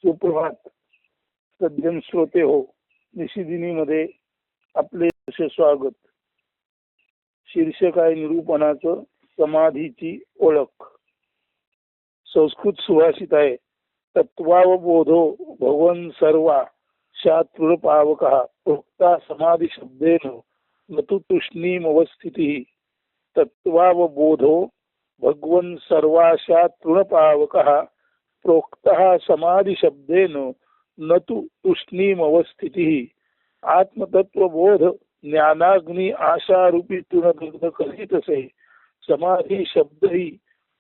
सुप्रभात सज्जन श्रोते हो. निशिदिनी मध्ये आपले स्वागत. शीर्षक आहे निरूपणाचं समाधीची ओळख. संस्कृत सुभाषित आहे, तत्वावबोधो भगवन सर्वा शात्रुपावकः प्रोक्ता समाधी शब्देन नतु तुष्णीम अवस्थितिः. तत्वावबोधो भगवन सर्वाशा तृणपावकः प्रोक्तः समाधि शब्देन न तु तुष्णीम अवस्थितिः. आत्मतत्वबोध ज्ञानाग्नि आशारूपी तृणदग्ध करीत असे. समाधी शब्द ही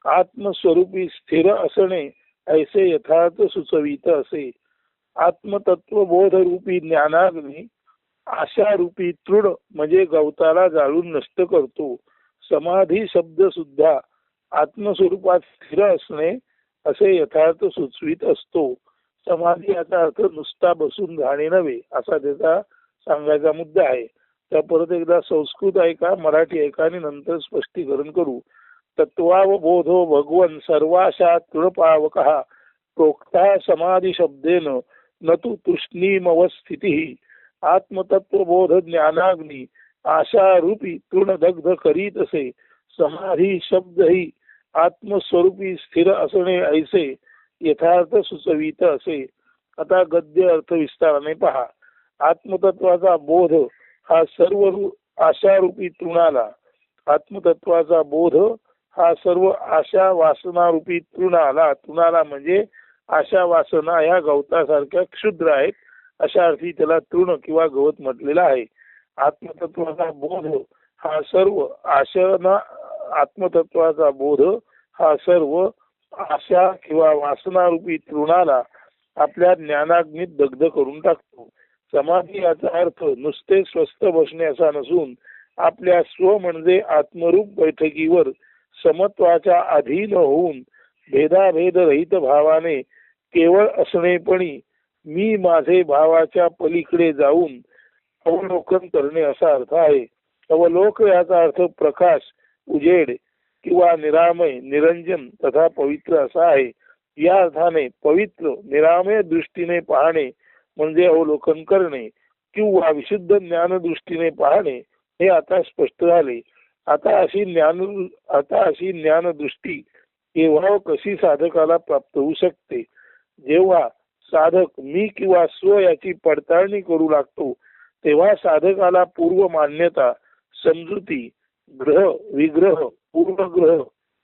आत्मस्वरूपी स्थिर असणे ऐसे यथार्थ सुचवित असे. आत्मतत्वबोध रूपी ज्ञानाग्नि आशारूपी तृण म्हणजे गवताला जाळून नष्ट करतो. समाधी शब्द सुद्धा आत्मस्वरूपात स्थिर असणे असे यथार्थ सुचवित असतो. समाधी याचा अर्थ नुसता बसून राहणे नव्हे असा त्याचा सांगायचा मुद्दा आहे. त्या परत एकदा संस्कृत ऐका, मराठी ऐका आणि नंतर स्पष्टीकरण करू. तत्वावबोधो भगवन सर्वाशा तृणपावकः प्रोक्ता समाधी शब्देन न तु तुष्णीम अवस्थितिः. आत्मतत्वबोध ज्ञानाग्नि आशारूपी तृणदग्ध करीत असे. समाधी शब्द ही आत्मस्वरूपी स्थिर असणे ऐसे यथार्थ सुचवित असे. आता गद्य अर्थ विस्ताराने पहा. आत्मतत्वाचा बोध हा सर्व आशारूपी तृणाला, आत्मतत्वाचा बोध हा सर्व आशा वासनारूपी तृणाला म्हणजे आशा वासना या गवतासारख्या क्षुद्र आहेत अशा अर्थी त्याला तृण किंवा गवत म्हटलेला आहे. आत्मतत्वाचा बोध हा सर्व आत्मतत्वाचा बोध हा सर्व आशा किंवा वासनारूपी तृणाला आपल्या ज्ञानाग्नीत दग्ध करून टाकतो. समाधी याचा अर्थ नुसते स्वस्थ बसणे असा नसून आपल्या स्व म्हणजे आत्मरूप बैठकीवर समत्वाच्या अधीन होऊन भेदाभेद रहित भावाने केवळ असणेपणी मी माझे भावाच्या पलीकडे जाऊन अवलोकन करणे असा अर्थ आहे. अवलोक याचा अर्थ प्रकाश, उजेड किंवा निरामय, निरंजन तथा पवित्र असा आहे. या अर्थाने पवित्र निरामय दृष्टीने पाहणे म्हणजे अवलोकन करणे किंवा विशुद्ध ज्ञान दृष्टीने पाहणे हे आता स्पष्ट झाले. आता अशी ज्ञानदृष्टी केव्हा कशी साधकाला प्राप्त होऊ शकते? जेव्हा साधक मी किंवा स्व याची पडताळणी करू लागतो तेव्हा साधकाला पूर्व मान्यता, समजुती, ग्रह, विग्रह, पूर्वग्रह,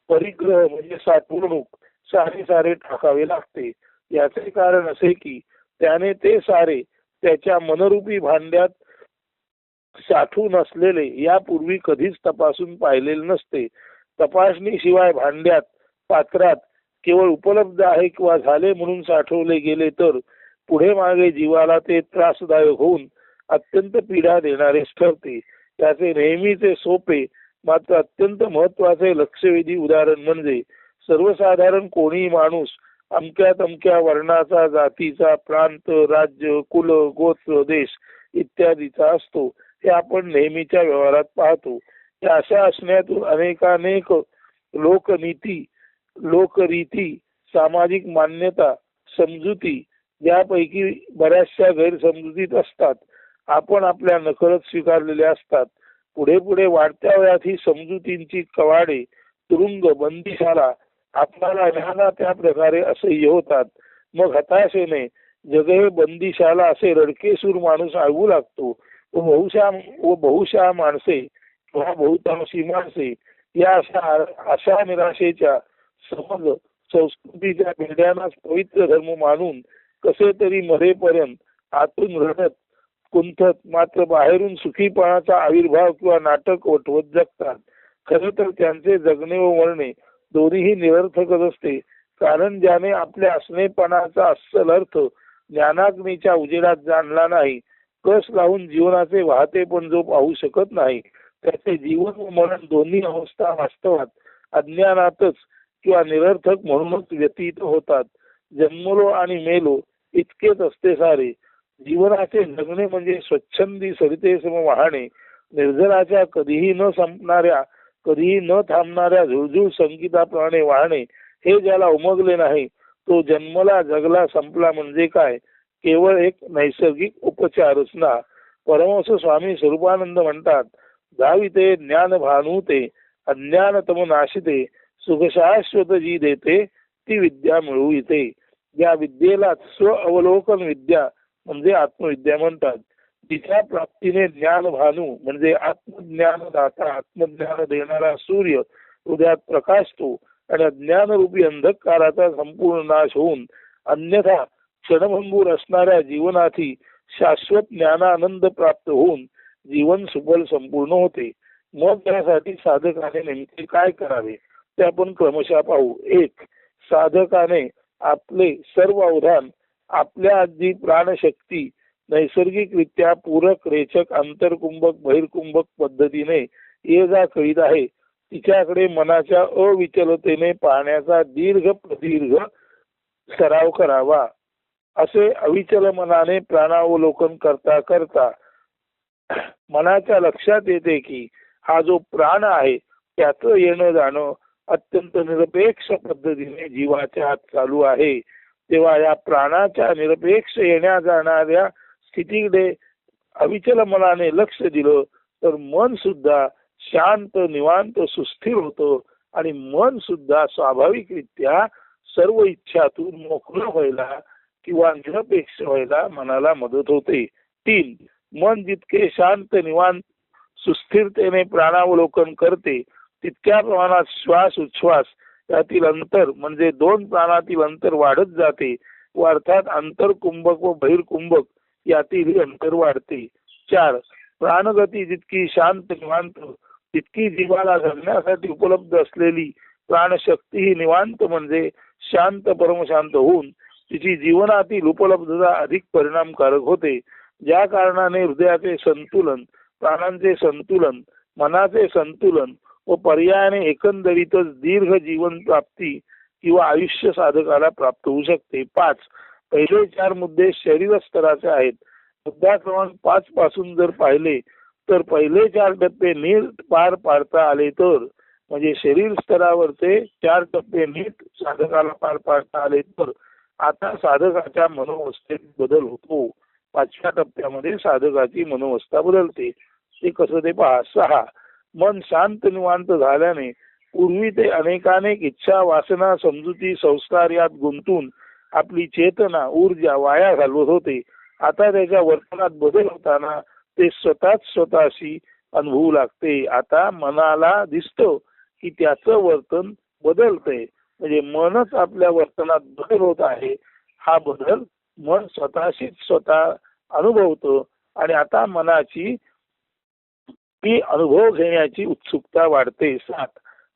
परिग्रह म्हणजे साठवणूक सारे टाकावे लागते. याचे कारण असे की त्याने ते सारे त्याच्या मनरूपी भांड्यात साठवून असलेले यापूर्वी कधीच तपासून पाहिलेले नसते. तपासणीशिवाय भांड्यात, पात्रात केवळ उपलब्ध आहे किंवा झाले म्हणून साठवले गेले तर पुढे मागे जीवाला ते त्रासदायक होऊन अत्यंत पीडा देणारेच ठरते. त्याचे नेहमीचे सोपे मात्र अत्यंत महत्वाचे लक्षवेधी उदाहरण म्हणजे सर्वसाधारण कोणी माणूस अमक्या तमक्या वर्णाचा, जातीचा, प्रांत, राज्य, कुल, गोत्र, देश इत्यादीचा असतो. हे आपण नेहमीच्या व्यवहारात पाहतो. या अशा असण्यातून अनेकानेक लोकरीती, सामाजिक मान्यता, समजुती यापैकी बऱ्याचशा गैरसमजुतीत असतात. आपण आपल्या नकळत स्वीकारलेल्या असतात. पुढे वाढत्या वयात ही समजुतींची कवाडे, तुरुंग, बंदिशाला आपल्याला न्याला त्या प्रकारे असह्य होतात. मग हताशेने जग हे बंदिशाला असे रडकेसूर माणूस आळवू लागतो व बहुशा माणसे किंवा बहुतांशी माणसे या अशा निराशेच्या समज संस्कृतीच्या भेड्यानाच पवित्र धर्म मानून कसे तरी मरेपर्यंत आतून रडत कुंठत मात्र बाहेरून सुखीपणाचा आविर्भाव किंवा नाटक वटवत जगतात. खरं तर त्यांचे जगणे व मरणे दोन्हीही निरर्थकच असते. कारण ज्याने आपल्या असणेपणाचा अस्सल अर्थ ज्ञानाग्नीच्या उजेडात जाणला नाही, कस लावून जीवनाचे वाहते पण जो पाहू शकत नाही, त्याचे जीवन व मरण दोन्ही अवस्था वास्तवात अज्ञानातच किंवा निरर्थक म्हणूनच व्यतीत होतात. जन्मलो आणि मेलो इतकेच असते सारे. जीवनाचे जगणे म्हणजे स्वच्छंदी सरितेसम वाहणे, निर्जराच्या कधीही न संपणाऱ्या, कधीही न थांबणाऱ्या झुळझुळ संगीताप्रमाणे वाहणे. हे ज्याला उमगले नाही तो जन्मला जगला संपला म्हणजे काय, केवळ एक नैसर्गिक उपचारच ना. परमहंस स्वामी स्वरूपानंद म्हणतात, धाविते ज्ञान भानुते अज्ञानतम नाशिते सुख शाश्वत जी देते ती विद्या मिळू इथे. या विद्येला स्व अवलोकन विद्या म्हणजे आत्मविद्या म्हणतात. तिच्या प्राप्तीने ज्ञान भानू म्हणजे आत्मज्ञान दाता, आत्मज्ञान देणारा सूर्य हृदयात प्रकाशतो आणि अज्ञान रूपी अंधकाराचा संपूर्ण नाश होऊन अन्यथा क्षणभंगूर असणाऱ्या जीवनाची शाश्वत ज्ञानानंद प्राप्त होऊन जीवन सुफल संपूर्ण होते. मग त्यासाठी साधकाने नेमके काय करावे ते आपण क्रमशः पाहू. एक, साधकाने आपले सर्व अवधान आपल्या जी प्राणशक्ती नैसर्गिकरित्या पूरक रेचक आंतरकुंभक बहिर्कुंभक पद्धतीने ये जा करीत आहे तिच्याकडे मनाच्या अविचलतेने पाहण्याचा दीर्घ प्रदीर्घ सराव करावा. असे अविचल मनाने प्राणावलोकन करता करता मनाच्या लक्षात येते की हा जो प्राण आहे त्याचं येणं जाणं अत्यंत निरपेक्ष पद्धतीने जीवाच्या आत चालू आहे. तेव्हा या प्राणाच्या निरपेक्ष येण्या जाणाऱ्या स्थितीकडे अविचल मनाने लक्ष दिलं तर मन सुद्धा शांत निवांत सुस्थिर होतं आणि मन सुद्धा स्वाभाविकरित्या सर्व इच्छातून मोकळं व्हायला किंवा निरपेक्ष व्हायला मनाला मदत होते. 3, मन जितके शांत निवांत सुस्थिरतेने प्राणावलोकन करते तितक्या प्रमाणात श्वास उच्छ्वास यातील अंतर म्हणजे 2 प्राणातील अंतर वाढत जाते व अर्थात अंतरकुंभक व बहिर्कुंभक यातील अंतर वाढते. 4, प्राणगती जितकी शांत निवांत तितकी जीवाला जगण्यासाठी उपलब्ध असलेली प्राणशक्ती ही निवांत म्हणजे शांत परमशांत होऊन तिची जीवनातील उपलब्धता अधिक परिणामकारक होते. ज्या कारणाने हृदयाचे संतुलन, प्राणांचे संतुलन, मनाचे संतुलन व पर्यायाने एकंदरीतच दीर्घ जीवन प्राप्ती किंवा आयुष्य साधकाला प्राप्त होऊ शकते. 5, पहिले 4 मुद्दे शरीर स्तराचे आहेत. मुद्दा क्रमांक 5 पासून जर पाहिले तर पहिले 4 टप्पे नीट पार पाडता आले तर म्हणजे शरीर स्तरावरचे 4 टप्पे नीट साधकाला पार पाडता आले तर आता साधकाच्या मनोवस्थेत बदल होतो. 5व्या टप्प्यामध्ये साधकाची मनोवस्था बदलते. ते कसं ते पहा. 6, मन शांत निवांत झाल्याने पूर्वी ते अनेकानेक इच्छा वासना समजुती संस्कार यात गुंतून आपली चेतना ऊर्जा वाया घालवत होते. आता त्याच्या वर्तनात बदल होताना ते स्वतःच स्वतःशी अनुभवू लागते. आता मनाला दिसतं की त्याचं वर्तन बदलतंय म्हणजे मनच आपल्या वर्तनात बदल होत आहे. हा बदल मन स्वतःशीच स्वतः अनुभवतं आणि आता मनाची ती अनुभव घेण्याची उत्सुकता वाढते. 7,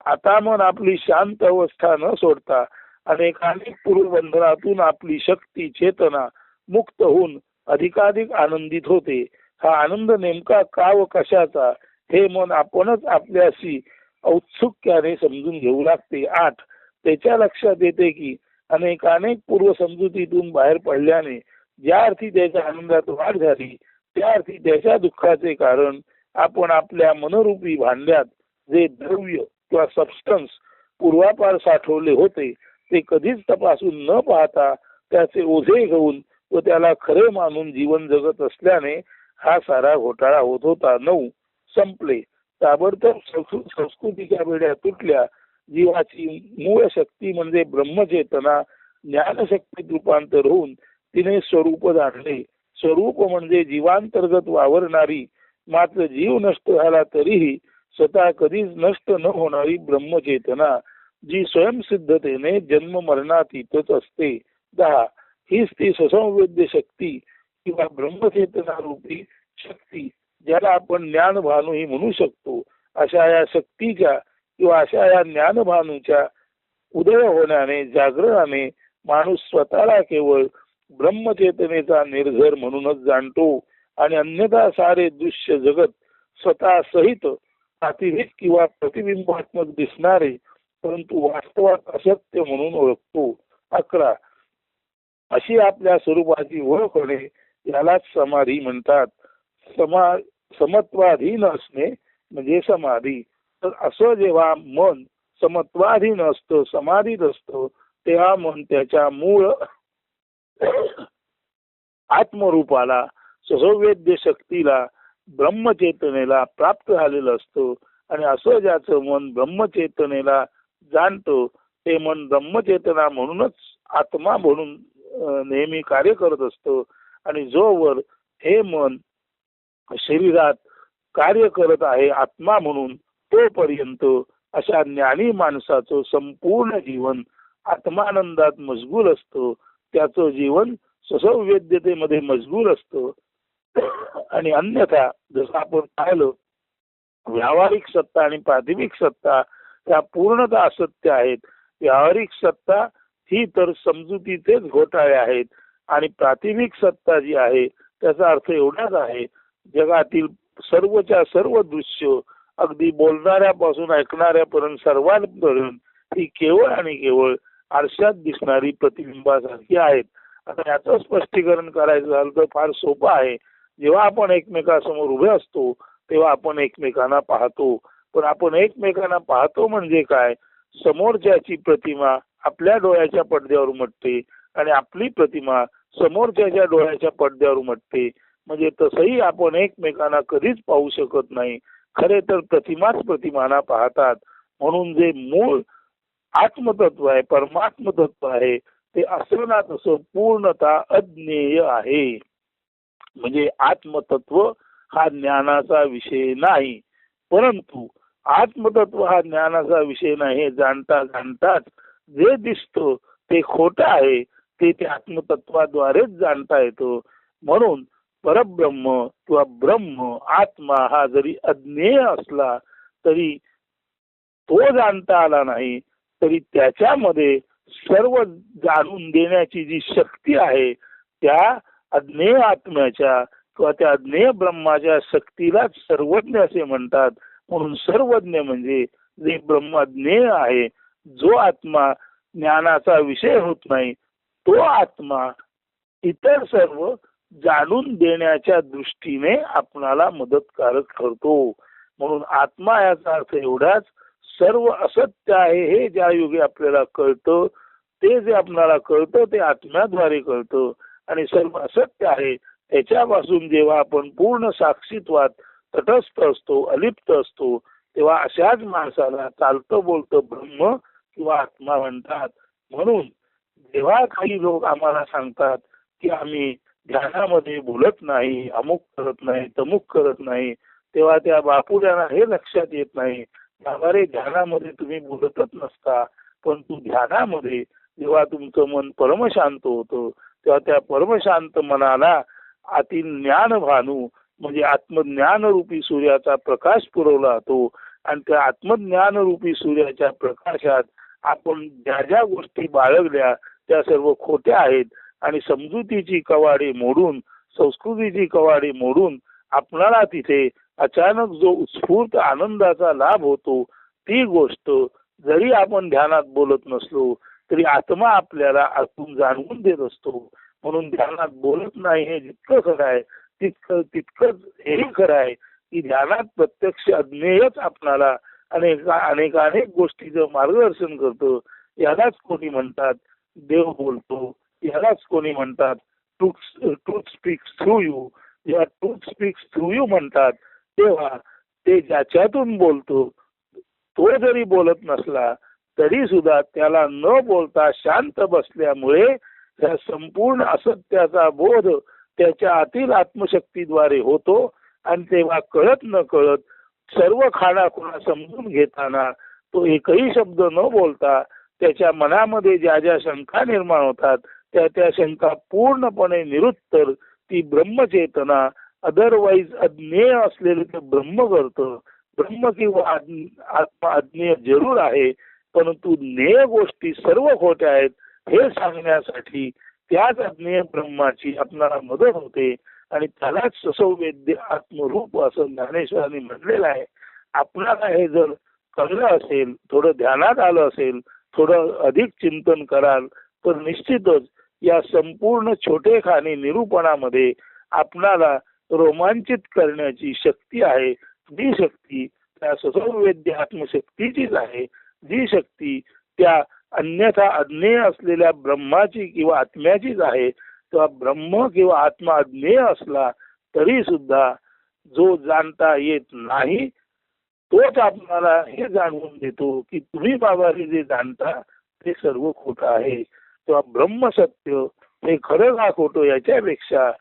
आता मन आपली शांत अवस्था न सोडता अनेकानेक पूर्वबंधनातून आपली शक्ती चेतना मुक्त होऊन अधिकाधिक आनंदित होते. हा आनंद नेमका का व कशाचा हे मन आपणच आपल्याशी औत्सुक्याने समजून घेऊ लागते. 8, त्याच्या लक्षात येते की अनेकानेक पूर्व समजुतीतून बाहेर पडल्याने ज्या अर्थी त्याच्या आनंदात वाढ झाली त्या अर्थी त्याच्या दुःखाचे कारण आपण आपल्या मनरूपी भांड्यात जे द्रव्य किंवा सबस्टन्स पूर्वापार साठवले होते ते कधीच तपासून न पाहता त्याचे ओझे घेऊन व त्याला खरे मानून जीवन जगत असल्याने हा सारा घोटाळा होत होता. 9, संपले. ताबडतोब संस्कृतीच्या बेड्या तुटल्या. जीवाची मूळ शक्ती म्हणजे ब्रह्मचेतना ज्ञानशक्तीत रूपांतर होऊन तिने स्वरूप जाणले. स्वरूप म्हणजे जीवांतर्गत वावरणारी मात्र जीव नष्ट झाला तरीही स्वतः कधीच नष्ट न होणारी ब्रह्मचेतना जी स्वयंसिद्धतेने जन्म मरणातीतच असते. 10, हीच ती ससंवेद्य शक्ती किंवा ब्रह्मचेतना रूपी शक्ती ज्याला आपण ज्ञानभानूही म्हणू शकतो. अशा या शक्तीच्या किंवा अशा या ज्ञानभानूच्या उदय होण्याने जागरणाने माणूस स्वतःला केवळ ब्रह्मचेतनेचा निर्झर म्हणूनच जाणतो आणि अन्यथा सारे दृश्य जगत स्वतः सहित अतिरिक्त किंवा प्रतिबिंबात्मक दिसणारे परंतु वास्तवात असत्य म्हणून ओळखतो. 11, अशी आपल्या स्वरूपाची ओळख होणे यालाच समाधी म्हणतात. समत्वाधीन असणे म्हणजे समाधी. तर असं जेव्हा मन समत्वाधीन असतं समाधीत असतं तेव्हा मन त्याच्या मूळ आत्मरूपाला, ससंवेद्य शक्तीला, ब्रह्मचेतनेला प्राप्त झालेलं असतं. आणि असं ज्याचं मन ब्रह्मचेतनेला जाणतं ते मन ब्रह्मचेतना म्हणूनच आत्मा म्हणून नेहमी कार्य करत असतं. आणि जोवर हे मन शरीरात कार्य करत आहे आत्मा म्हणून, तोपर्यंत अशा ज्ञानी माणसाचं संपूर्ण जीवन आत्मानंदात मशगूल असतं. त्याचं जीवन ससंवेद्यतेमध्ये मशगूल असतं. आणि अन्यथा जसं आपण पाहिलं, व्यावहारिक सत्ता आणि प्रातिभिक सत्ता या पूर्णतः असत्य आहेत. व्यावहारिक सत्ता ही तर समजुतीचेच घोटाळे आहेत. आणि प्रातिभिक सत्ता जी आहे त्याचा अर्थ एवढाच आहे, जगातील सर्वच्या सर्व दृश्य अगदी बोलणाऱ्यापासून ऐकणाऱ्यापर्यंत सर्वांपर्यंत ही केवळ आणि केवळ आरशात दिसणारी प्रतिबिंबासारखी आहेत. आता याचं स्पष्टीकरण करायचं झालं तर फार सोपं आहे. जेव्हा आपण एकमेकांसमोर उभे असतो तेव्हा आपण एकमेकांना पाहतो. पण आपण एकमेकांना पाहतो म्हणजे काय? समोरच्याची प्रतिमा आपल्या डोळ्याच्या पडद्यावर उमटते आणि आपली प्रतिमा समोरच्याच्या डोळ्याच्या पडद्यावर उमटते. म्हणजे तसंही आपण एकमेकांना कधीच पाहू शकत नाही. खरे तर प्रतिमाच प्रतिमाना पाहतात. म्हणून जे मूळ आत्मतत्व आहे, परमात्म तत्व आहे, ते असं ना तसं पूर्णतः अज्ञेय आहे. म्हणजे आत्मतत्व हा ज्ञानाचा विषय नाही. परंतु आत्मतत्व हा ज्ञानाचा विषय नाही हे जाणता जाणताच जे दिसतं ते खोटं आहे ते आत्मतत्वाद्वारेच जाणता येतं. म्हणून परब्रह्म किंवा ब्रह्म आत्मा हा जरी अज्ञेय असला तरी तो जाणता आला नाही, तरी त्याच्यामध्ये सर्व जाणून देण्याची जी शक्ती आहे त्या अज्ञेय आत्म्याच्या किंवा त्या अज्ञेय ब्रह्माच्या शक्तीलाच सर्वज्ञ असे म्हणतात. म्हणून सर्वज्ञ म्हणजे जे ब्रह्मज्ञेय आहे, जो आत्मा ज्ञानाचा विषय होत नाही, तो आत्मा इतर सर्व जाणून देण्याच्या दृष्टीने आपणाला मदतकारक ठरतो. म्हणून आत्मा याचा अर्थ एवढाच, सर्व असत्य आहे हे ज्या योगी आपल्याला कळतं, ते जे आपल्याला कळतं ते आत्म्याद्वारे कळतं. आणि सर्व असत्य आहे त्याच्यापासून जेव्हा आपण पूर्ण साक्षीत्वात तटस्थ असतो, अलिप्त असतो, तेव्हा अशाच माणसाला चालतं बोलतं ब्रह्म किंवा आत्मा म्हणतात. म्हणून जेव्हा काही लोक आम्हाला सांगतात की आम्ही ध्यानामध्ये बोलत नाही, अमुक करत नाही, तमुक करत नाही, तेव्हा त्या बापुऱ्यांना हे लक्षात येत नाही, त्याद्वारे ध्यानामध्ये तुम्ही बोलतच नसता, पण तू ध्यानामध्ये जेव्हा तुमचं मन परमशांत होतं तेव्हा त्या परमशांत मनाला आतील ज्ञान भानू म्हणजे आत्मज्ञान रूपी सूर्याचा प्रकाश पुरवला जातो. आणि त्या आत्मज्ञान रूपी सूर्याच्या प्रकाशात आपण ज्या ज्या गोष्टी बाळगल्या त्या सर्व खोट्या आहेत. आणि समजुतीची कवाडे मोडून, संस्कृतीची कवाडे मोडून आपणाला तिथे अचानक जो उत्स्फूर्त आनंदाचा लाभ होतो, ती गोष्ट जरी आपण ध्यानात बोलत नसलो तरी आत्मा आपल्याला आतून जाणवून देत असतो. म्हणून ध्यानात बोलत नाही हे जितकं खरं आहे तितकंच हेही खरं आहे की ध्यानात प्रत्यक्ष अज्ञेयच आपणाला अनेक गोष्टीचं मार्गदर्शन करतो. यालाच कोणी म्हणतात देव बोलतो, यालाच कोणी म्हणतात ट्रूथ स्पीक्स थ्रू यू. जेव्हा ट्रूथ स्पीक्स थ्रू यू म्हणतात तेव्हा ते ज्याच्यातून बोलतो तो जरी बोलत नसला तरी सुद्धा त्याला न बोलता शांत बसल्यामुळे त्या संपूर्ण असत्याचा बोध त्याच्या आतील आत्मशक्तीद्वारे होतो. आणि तेव्हा कळत न कळत सर्व खाणाखुणा समजून घेताना तो एकही शब्द न बोलता त्याच्या मनामध्ये ज्या ज्या शंका निर्माण होतात त्या शंका पूर्णपणे निरुत्तर ती ब्रह्मचेतना अदरवाईज अज्ञेय असलेले ते ब्रह्म करतं. ब्रह्म किंवा आत्मा अज्ञेय जरूर आहे, परंतु ज्ञेय गोष्टी सर्व खोट्या आहेत हे सांगण्यासाठी त्याच अज्ञेय ब्रह्माची आपल्याला मदत होते. आणि त्यालाच ससंवेद्य आत्मरूप असं ज्ञानेश्वरांनी म्हटलेलं आहे. आपल्याला हे जर कळलं असेल, थोडं ध्यानात आलं असेल, थोडं अधिक चिंतन कराल तर निश्चितच या संपूर्ण छोटेखानी निरूपणामध्ये आपणाला रोमांचित करण्याची शक्ती आहे. जी शक्ती त्या ससंवेद्य आत्मशक्तीचीच आहे, जी शक्ती त्या अन्यथा अज्ञेय असलेल्या ब्रह्माची किंवा आत्म्याचीच आहे. तेव्हा ब्रह्म किंवा आत्मा अज्ञेय असला तरी सुद्धा जो जाणता येत नाही तोच आपल्याला हे जाणवून देतो की तुम्ही बाबा हे जे जाणता ते सर्व खोटं आहे. तेव्हा ब्रह्म सत्य हे खरं का खोटं याच्यापेक्षा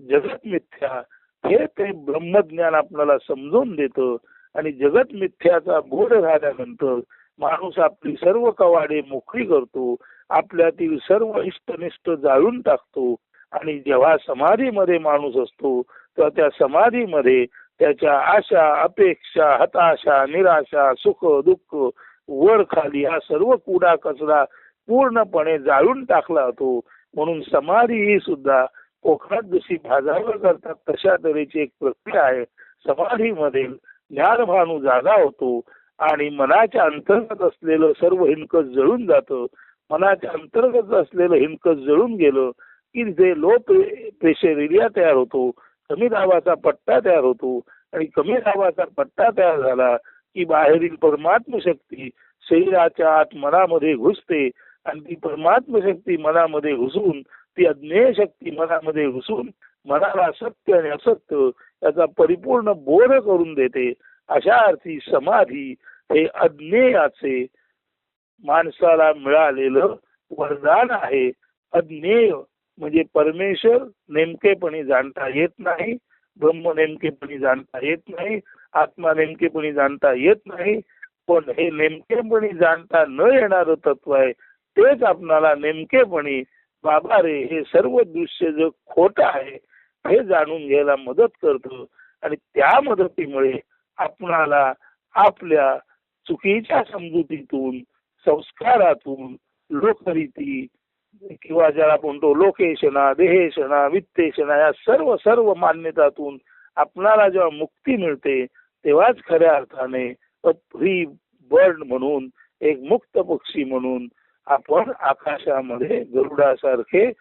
जगत मिथ्या हे ते ब्रह्मज्ञान आपल्याला समजून देतं. आणि जगत मिथ्याचा बोध झाल्यानंतर माणूस आपली सर्व कवाडे मोकळी करतो, आपल्यातील सर्व इष्टनिष्ट जाळून टाकतो. आणि जेव्हा समाधीमध्ये माणूस असतो तेव्हा त्या समाधीमध्ये त्याच्या आशा, अपेक्षा, हताशा, निराशा, सुख दुःख, वर खाली हा सर्व कुडा कचरा पूर्णपणे जाळून टाकला जातो. म्हणून समाधी ही सुद्धा कोकणात जशी भाजावर करतात तशा तऱ्हेची एक प्रक्रिया आहे. समाधीमध्ये ज्ञानभानू जागा होतो आणि मनाच्या अंतर्गत असलेलं सर्व हिणकस जळून जातं. मनाच्या अंतर्गत असलेलं हिणकस जळून गेलं की जे लो प्रेशर एरिया तयार होतो, कमी दाबाचा पट्टा तयार होतो. आणि कमी दाबाचा पट्टा तयार झाला की बाहेरील परमात्म शक्ती शरीराच्या आत मनामध्ये घुसते आणि ती परमात्म शक्ती मनामध्ये घुसून ती अज्ञेय शक्ती मनामध्ये घुसून मनाला सत्य आणि असत्य याचा परिपूर्ण बोध करून देते. अशा अर्थी समाधी हे अज्ञेयाचे माणसाला मिळालेलं वरदान आहे. अज्ञेय म्हणजे परमेश्वर नेमकेपणी जाणता येत नाही, ब्रह्म नेमकेपणी जाणता येत नाही, आत्मा नेमकेपणी जाणता येत नाही. पण हे नेमकेपणी जाणता न येणारं तत्व आहे तेच आपणाला नेमकेपणी बाबा रे हे सर्व दृश्य जग खोटं आहे हे जाणून घ्यायला मदत करतं. आणि त्या मदतीमुळे आपणाला आपल्या चुकीच्या समजुतीतून, संस्कारातून, लोकरीती किंवा ज्याला म्हणतो लोकेशना, देहेशना, वित्तेशना या सर्व सर्व मान्यतातून आपणाला जेव्हा मुक्ती मिळते तेव्हाच खऱ्या अर्थाने फ्री बर्ड म्हणून, एक मुक्त पक्षी म्हणून आपण आकाशामध्ये गरुडासारखे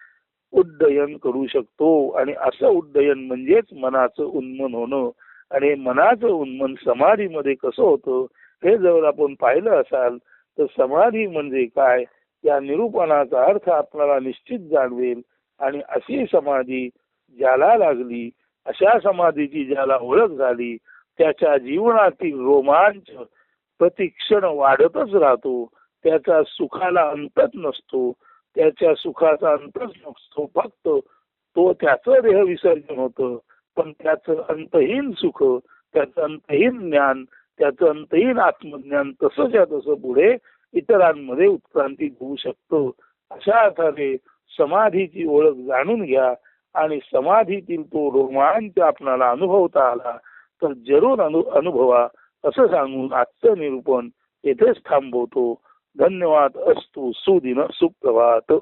उड्डयन करू शकतो. आणि असं उड्डयन म्हणजेच मनाचं उन्मन होणं. आणि मनाचं उन्मन समाधीमध्ये कसं होतं हे जर आपण पाहिलं असाल तर समाधी म्हणजे काय या निरूपणाचा अर्थ आपल्याला निश्चित जाणवेल. आणि अशी समाधी ज्याला लागली, अशा समाधीची ज्याला ओळख झाली, त्याच्या जीवनातील रोमांच प्रतिक्षण वाढतच राहतो. त्याचा सुखाला अंतच नसतो, त्याच्या सुखाचा अंतच नसतो. फक्त तो त्याचं देह विसर्जन होतं, पण त्याचं अंतहीन सुख, त्याचं अंतहीन ज्ञान, त्याचं अंतहीन आत्मज्ञान तसंच्या तसं पुढे इतरांमध्ये उत्क्रांती होऊ शकतो. अशा अर्थाने समाधीची ओळख जाणून घ्या आणि समाधीतील तो रोमांच आपणाला अनुभवता आला तर जरूर अनुभवा असं सांगून आजचं निरूपण येथेच थांबवतो. धन्यवाद. अस्तु. सुदिन सुप्रभात.